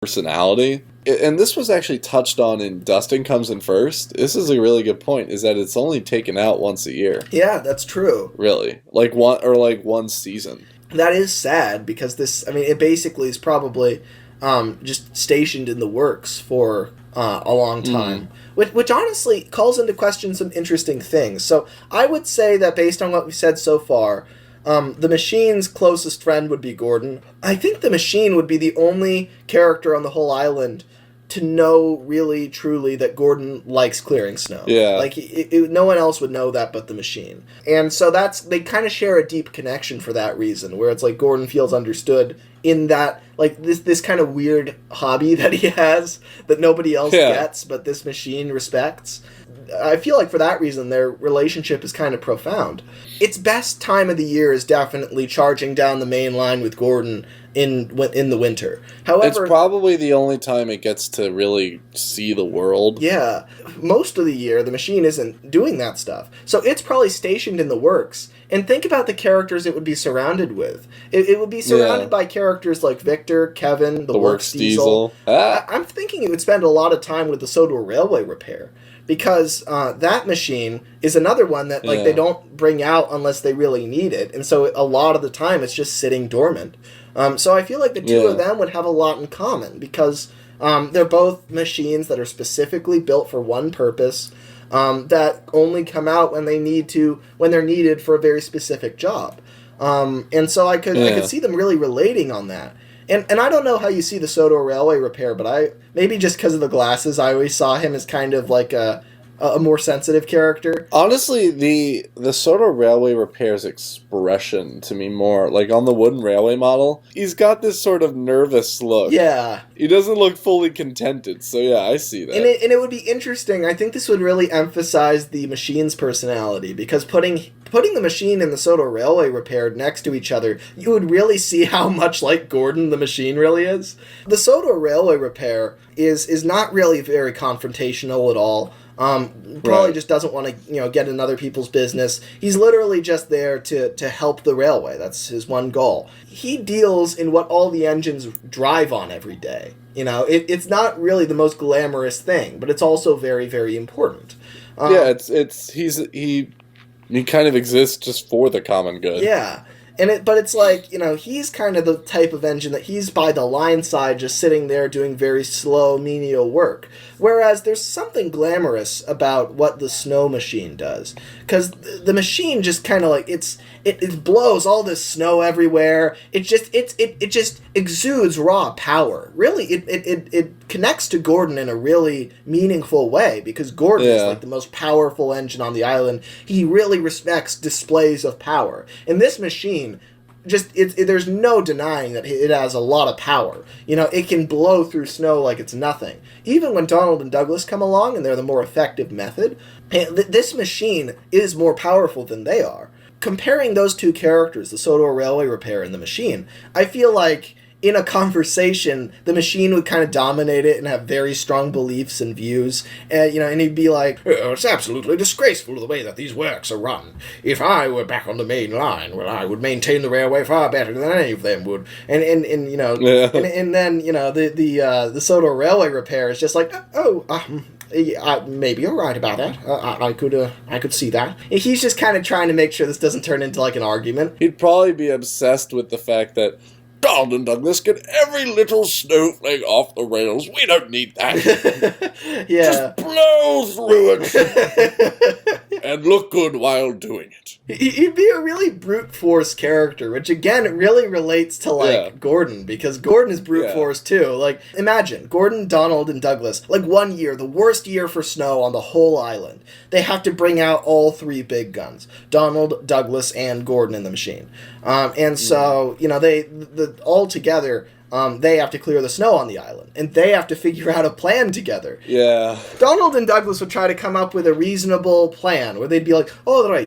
personality. And this was actually touched on in Dustin Comes in First. This is a really good point, is that it's only taken out once a year. Yeah, that's true. Really. One season. That is sad, because it basically is probably just stationed in the works for a long time. Which honestly calls into question some interesting things. So I would say that based on what we've said so far, the Machine's closest friend would be Gordon. I think the Machine would be the only character on the whole island to know really, truly that Gordon likes clearing snow. Yeah. Like, no one else would know that but the Machine. And so they kind of share a deep connection for that reason, where it's like Gordon feels understood in that, like, this kind of weird hobby that he has that nobody else gets, but this Machine respects. I feel like for that reason, their relationship is kind of profound. Its best time of the year is definitely charging down the main line with Gordon in the winter. However, it's probably the only time it gets to really see the world. Yeah. Most of the year, the Machine isn't doing that stuff. So it's probably stationed in the works. And think about the characters it would be surrounded with. It would be surrounded by characters like Victor, Kevin, the Works Diesel. I'm thinking it would spend a lot of time with the Scarlow Railway repair. Because that Machine is another one that they don't bring out unless they really need it. And so a lot of the time it's just sitting dormant. So I feel like the two of them would have a lot in common, because they're both machines that are specifically built for one purpose, that only come out when they're needed for a very specific job. And so I could see them really relating on that. And I don't know how you see the Scarlow Railway repair, but maybe just because of the glasses, I always saw him as kind of like a more sensitive character. Honestly, the Scarlow Railway repair's expression to me more, like on the wooden railway model, he's got this sort of nervous look. Yeah. He doesn't look fully contented, so yeah, I see that. And it would be interesting. I think this would really emphasize the Machine's personality, because putting the Machine and the Scarlow Railway repair next to each other, you would really see how much like Gordon the Machine really is. The Scarlow Railway repair is not really very confrontational at all. Probably just doesn't want to, get in other people's business. He's literally just there to help the railway. That's his one goal. He deals in what all the engines drive on every day. It's not really the most glamorous thing, but it's also very, very important. He kind of exists just for the common good. Yeah. But it's like, he's kind of the type of engine that he's by the line side just sitting there doing very slow, menial work. Whereas there's something glamorous about what the snow machine does. Because the machine just kind of like, it blows all this snow everywhere. It just exudes raw power. Really, it connects to Gordon in a really meaningful way, because Gordon is like the most powerful engine on the island. He really respects displays of power. And this machine, there's no denying that it has a lot of power. It can blow through snow like it's nothing. Even when Donald and Douglas come along and they're the more effective method, this machine is more powerful than they are. Comparing those two characters, the Scarlow Railway repair and the Machine, I feel like in a conversation, the Machine would kind of dominate it and have very strong beliefs and views. And he'd be like, it's absolutely disgraceful the way that these works are run. If I were back on the main line, well, I would maintain the railway far better than any of them would. And then, the Scarlow Railway repair is just like, maybe you're right about that. I could see that. He's just kind of trying to make sure this doesn't turn into like an argument. He'd probably be obsessed with the fact that Donald and Douglas, get every little snowflake off the rails. We don't need that. Yeah. Just blow through it and look good while doing it. He'd be a really brute force character, which again really relates to Gordon, because Gordon is brute force too. Like, imagine Gordon, Donald, and Douglas, like one year, the worst year for snow on the whole island. They have to bring out all three big guns: Donald, Douglas, and Gordon in the Machine. So all together, they have to clear the snow on the island, and they have to figure out a plan together. Yeah. Donald and Douglas would try to come up with a reasonable plan, where they'd be like, all right,